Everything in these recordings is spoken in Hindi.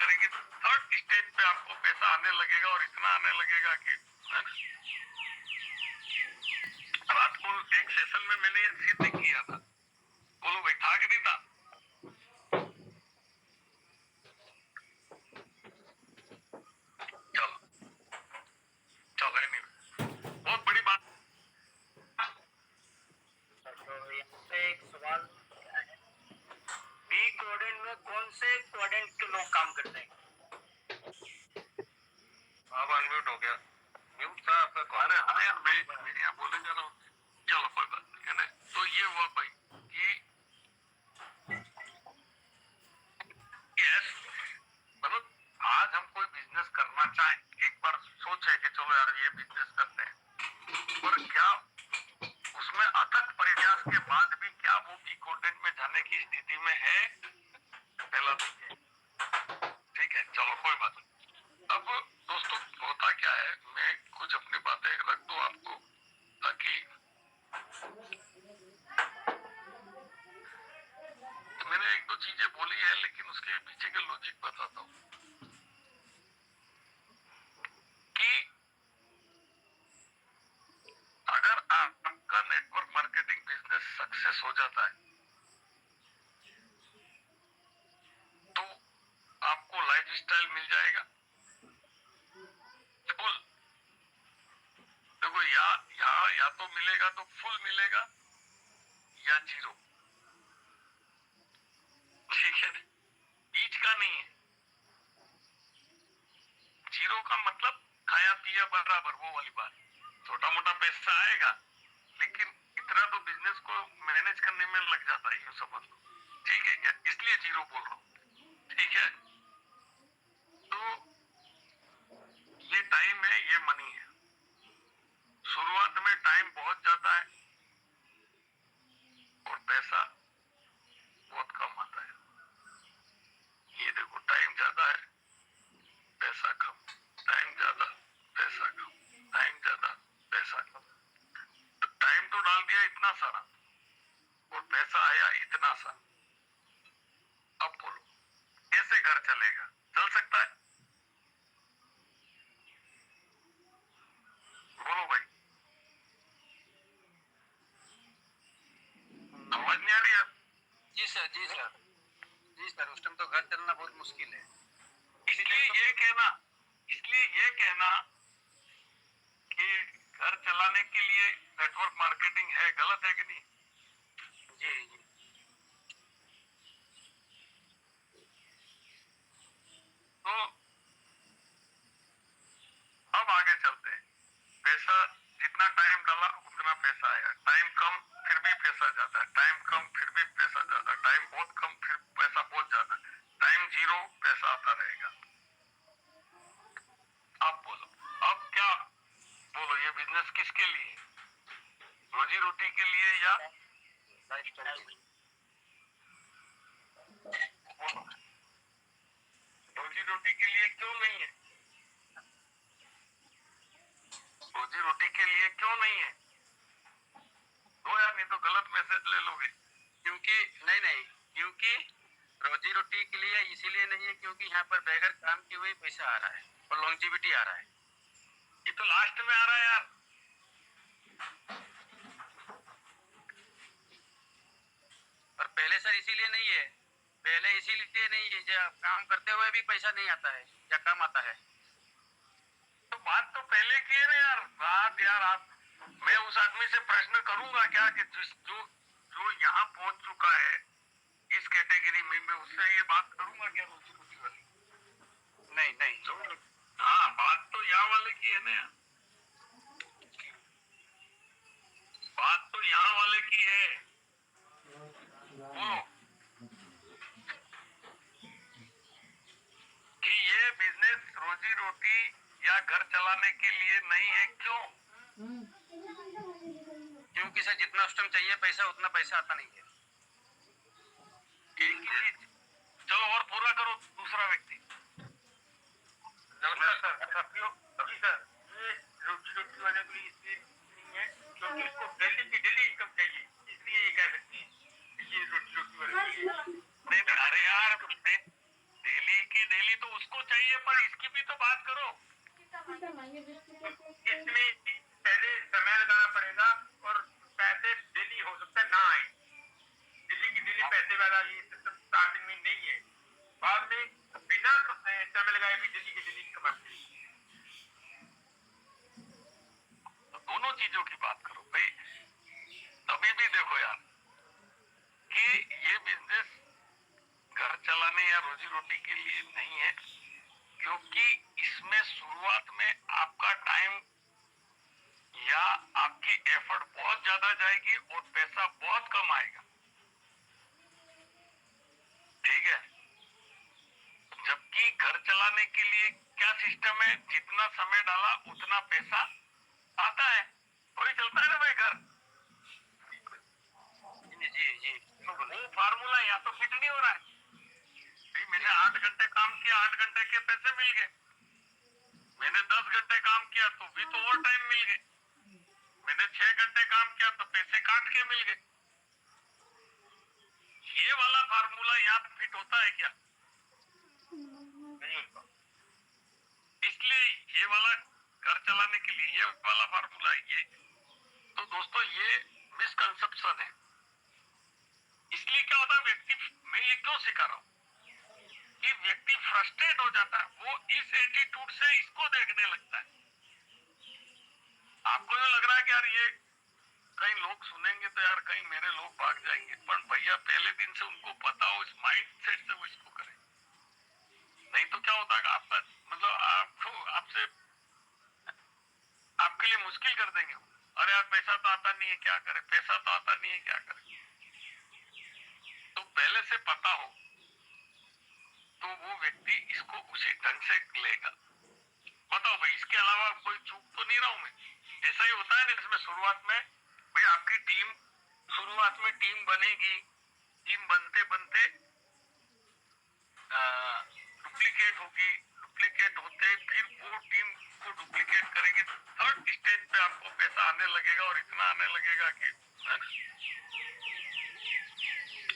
करेंगे, थर्ड स्टेज पे आपको पैसा आने लगेगा और इतना आने लगेगा कि रात को एक सेशन में मैंने सिद्ध किया था। बोलो भाई, था कि नहीं था? चलो चलो, नहीं बहुत बड़ी बात। तो यहाँ पे एक सवाल क्या है, बी क्वाड्रेंट में कौन से क्वाड्रेंट के लोग काम करते हैं? आप अनम्यूट हो गया। म्यूट था आपका। अरे हाँ यार, मैं यहाँ बोले जा रहा हूँ। चलो कोई बात नहीं है ना। तो ये हुआ भाई कि यस, मतलब आज हम कोई बिजनेस करना चाहें, एक बार सोचे कि चलो यार ये बिजनेस करते हैं, और क्या उसमें अथक प्रयास के बाद भी क्या वो बी क्वाड्रेंट में जाने की स्थिति में है? पहला तो ठीक है, चलो कोई बात नहीं। अब दोस्तों होता क्या है, मैं कुछ अपनी बातें रख दूं आपको, ताकि तो मैंने एक दो चीजें बोली है, लेकिन उसके पीछे के लॉजिक बताता हूँ कि अगर आपका नेटवर्क मार्केटिंग बिजनेस सक्सेस हो जाता है तो आपको लाइफस्टाइल मिल जाएगा फुल। देखो, या तो मिलेगा तो फुल मिलेगा, या जीरो। ठीक है, बीच का नहीं है। जीरो का मतलब खाया पिया बराबर, वो वाली बात। छोटा मोटा पैसा आएगा, लेकिन इतना तो बिजनेस को मैनेज करने में लग जाता है, यूं समझ लो। ठीक है, इसलिए जीरो बोल रहा हूँ। ठीक है, तो ये टाइम है, ये मनी है। शुरुआत में टाइम बहुत जाता है और पैसा बहुत कम आता है। ये देखो, टाइम ज्यादा है, पैसा कम, टाइम ज्यादा, पैसा कम, टाइम ज्यादा, पैसा कम। तो टाइम तो डाल दिया इतना सारा और पैसा आया इतना सा। अब बोलो कैसे घर चलेगा? चल सकता है? बोलो भाई, समझ नहीं आ रही है? जी सर, जी सर, जी सर, उस टाइम तो घर चलना बहुत मुश्किल है। इसलिए ये कहना कि घर चलाने के लिए नेटवर्क मार्केटिंग है, गलत है कि नहीं? जी जी। तो अब आगे चलते हैं। पैसा जितना टाइम डाला उतना पैसा आया, टाइम कम फिर भी पैसा ज्यादा, टाइम कम फिर भी पैसा ज्यादा, टाइम बहुत कम फिर पैसा बहुत ज्यादा, टाइम जीरो, पैसा आता रहेगा। आप बोलो, अब क्या? बोलो, ये बिजनेस किसके लिए? रोजी रोटी के लिए या लाइफस्टाइल। रोजी रोटी के लिए क्यों नहीं है? रोजी रोटी के लिए क्यों नहीं है? दो यार, नहीं तो गलत मैसेज ले लोगे। क्योंकि नहीं, क्योंकि रोजी रोटी के लिए इसीलिए नहीं है क्योंकि यहाँ पर बगैर काम किए हुए पैसा आ रहा है और लॉन्जिविटी आ रहा है। ये तो लास्ट में आ रहा है यार। और पहले सर इसीलिए नहीं है, पहले इसीलिए नहीं है जब काम करते हुए भी पैसा नहीं आता है या कम आता है। तो बात तो पहले की है ना यार। बात यार, आप, मैं उस आदमी से प्रश्न करूंगा क्या कि जो जो यहाँ पहुंच चुका है इस कैटेगरी में, मैं उससे ये बात करूंगा क्या रोजी रोटी वाली? नहीं नहीं। जो हाँ, बात तो यहाँ वाले की है ना यार। बात तो यहाँ वाले की है। बोलो कि ये बिजनेस रोजी रोटी या घर चलाने के लिए नहीं है, क्यों? क्योंकि सर जितना उस टाइम चाहिए पैसा उतना पैसा आता नहीं है। एक ही चीज, चलो और पूरा करो दूसरा व्यक्ति। नमस्कार सर, अभी सर ये रोजी रोटी वाले के लिए इसलिए नहीं है क्योंकि उसको डेली की डेली इनकम चाहिए, इसलिए ये कह सकते हैं ये रोजी रोटी वाले के लिए नहीं, अरे यार, डेली की डेली तो इसमें पहले समय लगाना पड़ेगा और पैसे डेली हो सकता है ना आए, दिल्ली की दिल्ली पैसे वाला ये सिस्टम स्टार्टिंग में नहीं है, बाद में बिना समय लगाए भी दिल्ली की दिल्ली कमाते हैं। तो दोनों चीजों की बात करो भाई। अभी भी देखो यार कि ये बिजनेस घर चलाने या रोजी रोटी के लिए नहीं है, क्योंकि इसमें शुरुआत में आपका टाइम या आपकी एफर्ट बहुत ज्यादा जाएगी और पैसा बहुत कम आएगा। ठीक है, जबकि घर चलाने के लिए क्या सिस्टम है, जितना समय डाला उतना पैसा आता है, वही चलता है ना भाई घर। जी जी। तो वो फार्मूला या तो फिट नहीं हो रहा है। भाई मैंने 8 घंटे काम किया, 8 घंटे के पैसे मिल गए। मैंने 10 घंटे काम किया तो भी तो ओवर टाइम मिल गए। मैंने 6 घंटे काम किया तो पैसे काट के मिल गए। ये वाला फार्मूला यहाँ फिट होता है क्या? नहीं होता। इसलिए ये वाला घर चलाने के लिए ये वाला फार्मूला है ये। तो दोस्तों ये मिसकंसेप्शन है। इसलिए क्या होता है, व्यक्ति, मैं ये क्यों सिखा रहा हूँ कि व्यक्ति फ्रस्ट्रेट हो जाता है, वो इस एटीट्यूड से इसको देखने लगता है। आपको जो लग रहा है कि यार ये कई लोग सुनेंगे तो यार कहीं मेरे लोग भाग जाएंगे, पर भैया पहले दिन से उनको पता हो, इस माइंडसेट से वो इसको करें। नहीं तो क्या होता है आपका मतलब आपको आपसे आपके लिए मुश्किल कर देंगे। अरे यार पैसा तो आता नहीं है क्या करे, पैसा तो आता नहीं है क्या करे। तो पहले से पता हो तो वो व्यक्ति इसको उसी ढंग से लेगा। बताओ भाई, इसके अलावा कोई चूक तो नहीं रहा हूं मैं? ऐसा ही होता है ना इसमें शुरुआत में। भाई आपकी टीम शुरुआत में टीम बनेगी, टीम बनते बनते डुप्लीकेट होगी, डुप्लीकेट होते फिर वो टीम को डुप्लीकेट करेगी। थर्ड स्टेज पे आपको पैसा आने लगेगा और इतना आने लगेगा कि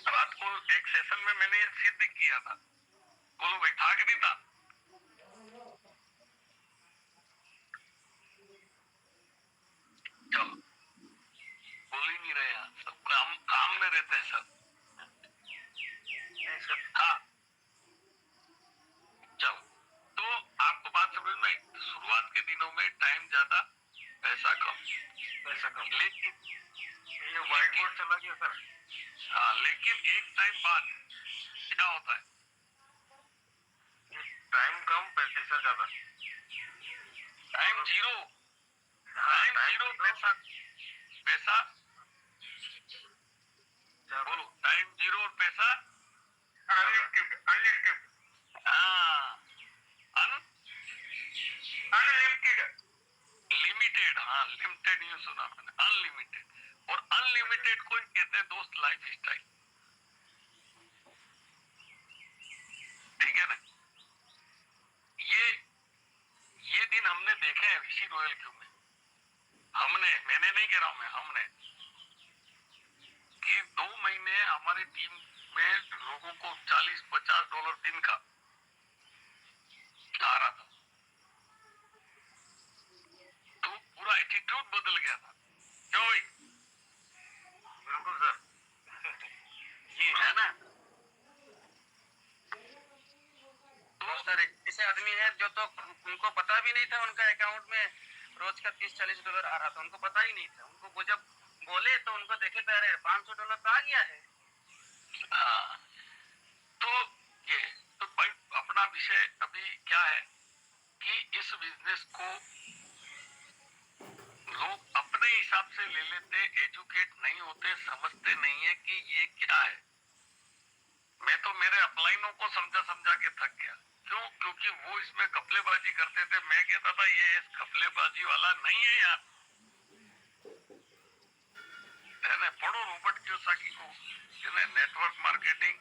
रात को एक सेशन में मैंने ये सिद्ध किया था। बोलो भाई, था कि नहीं था? चलो, बोल ही नहीं रहे यार, सब काम में रहते हैं सब। हाँ, चलो, तो आपको बात समझ में आई? शुरुआत के दिनों में टाइम ज्यादा, पैसा कम, लेकिन ये व्हाइट बोर्ड चला गया सर। हाँ, लेकिन एक टाइम बाद क्या होता है, टाइम कम पैसा ज्यादा। टाइम जीरो, पैसा पैसा बोलो, टाइम जीरो और पैसा अनलिमिटेड। हाँ, अनलिमिटेड। लिमिटेड। हाँ, लिमिटेड यूं सुना मैंने, अनलिमिटेड। और अनलिमिटेड को ही कहते हैं दोस्त लाइफ स्टाइल। ठीक है ना? ये दिन हमने देखे हैं ऋषि रॉयल क्यों में। मैंने नहीं कह रहा हूं मैं, हमने कि 2 महीने हमारी टीम में लोगों को $40-50 दिन का आ रहा था, तो पूरा एटीट्यूड बदल गया था। क्यों भाई? बिल्कुल सर। ये है ना। तो सर ऐसे आदमी है जो तो उनको पता भी नहीं था उनका अकाउंट में रोज का $30-40 आ रहा था, उनको पता ही नहीं था। उनको वो जब बोले तो उनको देखे तो अरे $500 तो आ गया है। हाँ, तो ये तो भाई अपना विषय अभी क्या है कि इस बिजनेस को लोग अपने हिसाब से ले लेते, एजुकेट नहीं होते, समझते नहीं है कि ये क्या है। मैं तो मेरे अपलाइनों को समझा समझा के थक गया। क्यों? क्योंकि वो इसमें घपलेबाजी करते थे। मैं कहता था ये घपलेबाजी वाला नहीं है यार, है ना? पढ़ो रॉबर्ट कियोसाकी को, नेटवर्क मार्केटिंग,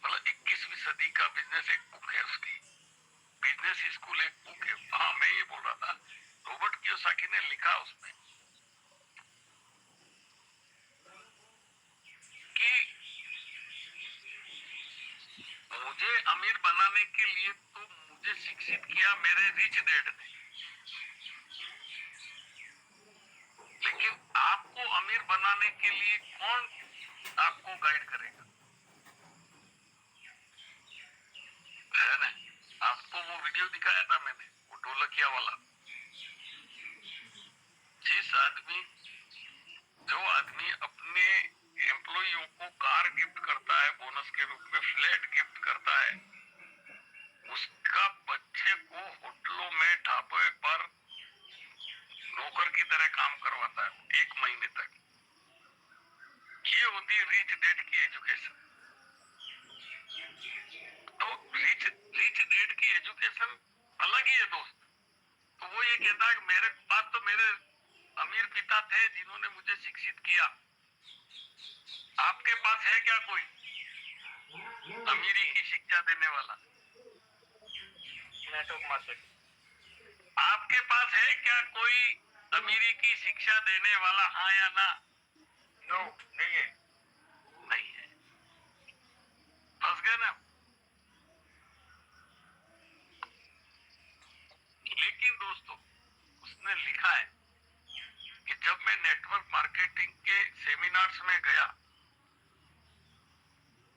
मतलब 21वीं सदी का बिजनेस एक बुक है उसकी, बिजनेस स्कूल एक बुक है। हाँ, मैं ये बोल रहा था, रॉबर्ट कियोसाकी ने लिखा उसमें कि मुझे अमीर बनाने के लिए तो मुझे शिक्षित किया मेरे रिच डैड ने, लेकिन आपको अमीर बनाने के लिए कौन आपको गाइड करेगा? है ना? आपको वो वीडियो दिखाया था मैंने, वो ढोलकिया वाला। जो आदमी अपने एम्प्लॉइयों को कार गिफ्ट करता है, बोनस के रूप में फ्लैट गिफ्ट करता है, उसका बच्चे को होटलों में, ढाबे पर नौकर की तरह काम करवाता है 1 महीने तक। ये होती है रिच डैड की एजुकेशन। तो रिच डैड की एजुकेशन अलग ही है दोस्त। तो वो ये कहता है कि मेरे पास तो मेरे अमीर पिता थे जिन्होंने मुझे शिक्षित किया। आपके पास है क्या कोई अमीरी की शिक्षा देने वाला? नेटवर्क मार्केट आपके पास है क्या कोई अमीरी की शिक्षा देने वाला? हाँ या ना? नो, नहीं है। नहीं है। फंस गए ना? लेकिन दोस्तों, उसने लिखा है कि जब मैं नेटवर्क मार्केटिंग के सेमिनार्स में गया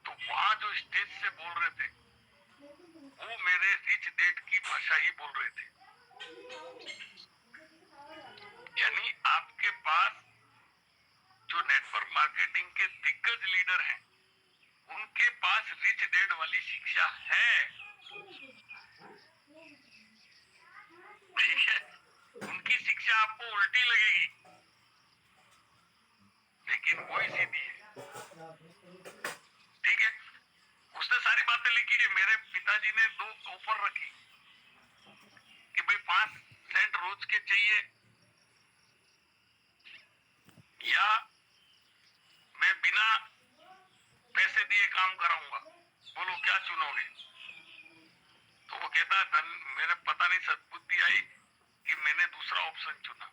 तो वहां जो स्टेज से बोल रहे थे वो मेरे रिच डैड की भाषा ही बोल रहे थे। यानी आपके पास जो नेटवर्क मार्केटिंग के दिग्गज लीडर हैं उनके पास रिच डैड वाली शिक्षा है। ठीक है, उनकी शिक्षा आपको उल्टी लगेगी लेकिन वही सीधी है। ठीक है, उसने सारी बातें लिखी है। मेरे पिताजी ने 2 ऑफर रखी कि भाई 5 सेंट रोज के चाहिए या मैं बिना पैसे दिए काम कराऊंगा, बोलो क्या चुनोगे? तो वो कहता है मेरे पता नहीं सद्बुद्धि आई कि मैंने दूसरा ऑप्शन चुना।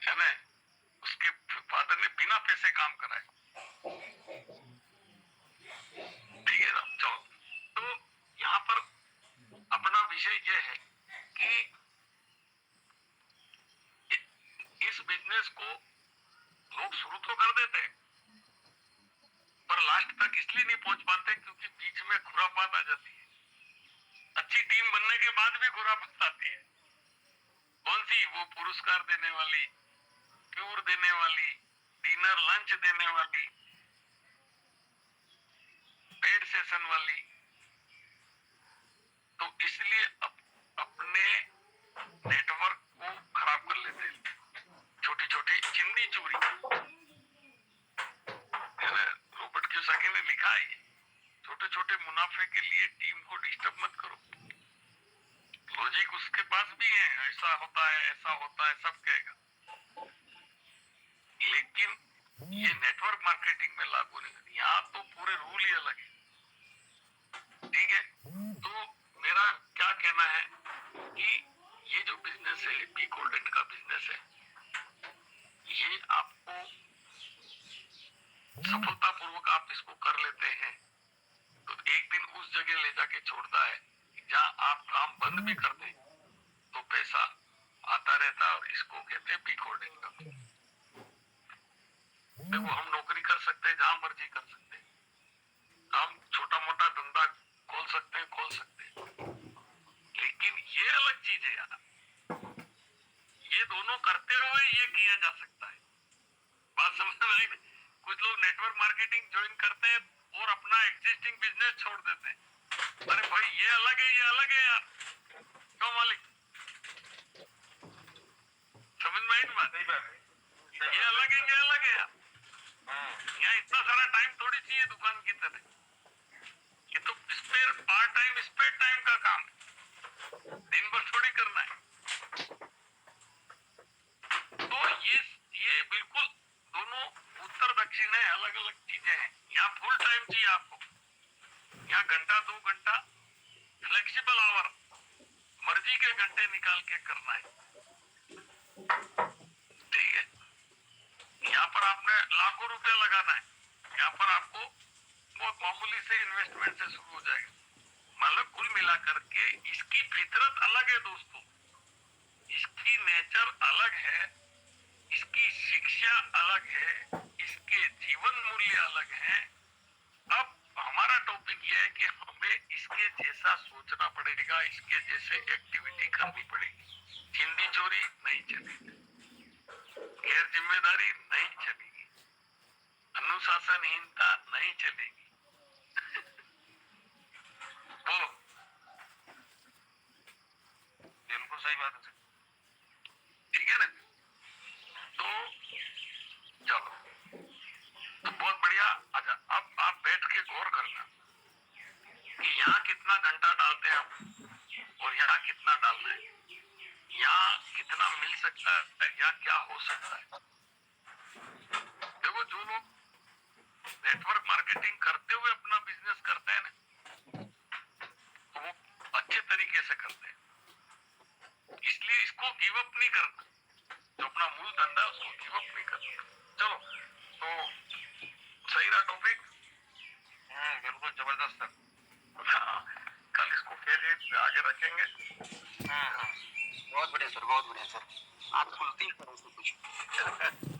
है ना? उसके फादर ने बिना पैसे काम कराए। ठीक है ना? चलो, तो यहाँ पर अपना विषय ये है कि इस बिजनेस को लोग शुरू तो कर देते हैं पर लास्ट तक इसलिए नहीं पहुंच पाते क्योंकि बीच में खुरापात आ जाती है। अच्छी टीम बनने के बाद भी खुरापात आती है। कौन सी? वो पुरस्कार देने वाली, टूर देने वाली, डिनर लंच देने वाली, पेड सेशन वाली। तो इसलिए अपने नेटवर्क को खराब कर लेते हैं छोटी छोटी चिंदी चोरी। रॉबर्ट कियोसाकी ने लिखा है छोटे छोटे मुनाफे के लिए टीम को डिस्टर्ब मत करो। लॉजिक उसके पास भी है, ऐसा होता है, ऐसा होता है, सब कहेगा, लेकिन ये नेटवर्क मार्केटिंग में लागू नहीं होती। यहाँ तो पूरे रूल ही अलग है। ठीक है, तो मेरा क्या कहना है कि ये जो बिजनेस है, पी गोल्डन का बिजनेस है, ये आपको सफलतापूर्वक आप इसको कर लेते हैं तो एक दिन उस जगह ले जाके छोड़ता है जहाँ आप काम बंद भी कर दें तो पैसा आता रहता है। और इसको कहते हैं पी गोल्डन का। देखो, हम नौकरी कर सकते हैं, जहां मर्जी कर सकते हैं, हम छोटा मोटा धंधा खोल सकते हैं, लेकिन ये अलग चीज है यार। ये दोनों करते हुए ये किया जा सकता है। बात समझ में आई? कुछ लोग नेटवर्क मार्केटिंग ज्वाइन करते हैं और अपना एग्जिस्टिंग बिजनेस छोड़ देते हैं। अरे भाई, ये अलग है, ये अलग है यार। क्यों मालिक? समझ में आई ना बात? सही बात है। ये अलग है, ये अलग है यार। यहाँ इतना सारा टाइम थोड़ी चाहिए दुकान की तरह। ये तो spare part time, spare time का काम है, दिन भर थोड़ी करना है। तो ये बिल्कुल दोनों उत्तर दक्षिण है, अलग अलग चीजें हैं। यहाँ फुल टाइम चाहिए आपको, यहाँ घंटा 2 घंटा फ्लेक्सिबल आवर, मर्जी के घंटे निकाल के करना है। ठीक है, यहाँ पर आपने लाखों रुपया लगाना है, यहाँ पर आपको बहुत मामूली से इन्वेस्टमेंट से शुरू हो जाएगा। मतलब कुल मिलाकर के इसकी फितरत अलग है दोस्तों। इसकी नेचर अलग है, इसकी शिक्षा अलग है, इसके जीवन मूल्य अलग है। अब हमारा टॉपिक यह है कि हमें इसके जैसा सोचना पड़ेगा, इसके जैसे एक्टिविटी करनी पड़ेगी। हिंदी चोरी नहीं चलेगी, गैर जिम्मेदारी नहीं चलेगी, अनुशासनहीनता नहीं चलेगी। बोलो। बिल्कुल सही बात है सर। ठीक है ना? तो चलो, तो बहुत बढ़िया। अच्छा, अब आप बैठ के गौर करना कि यहाँ कितना घंटा डालते हैं आप और यहाँ कितना डालना है, यहाँ कितना मिल सकता है या क्या हो सकता है। देखो, जो लोग नेटवर्क मार्केटिंग करते हुए अपना बिजनेस करते हैं ना, तो वो अच्छे तरीके से करते हैं। इसलिए इसको गिव अप नहीं करना, जो अपना मूल धंधा है उसको गिव अप नहीं करना। चलो, तो सही रहा टॉपिक। बिल्कुल जबरदस्त सर। हाँ, कल इसको फिर आगे रखेंगे। बहुत बढ़िया सर, बहुत बढ़िया सर। आप खुलती हैं कुछ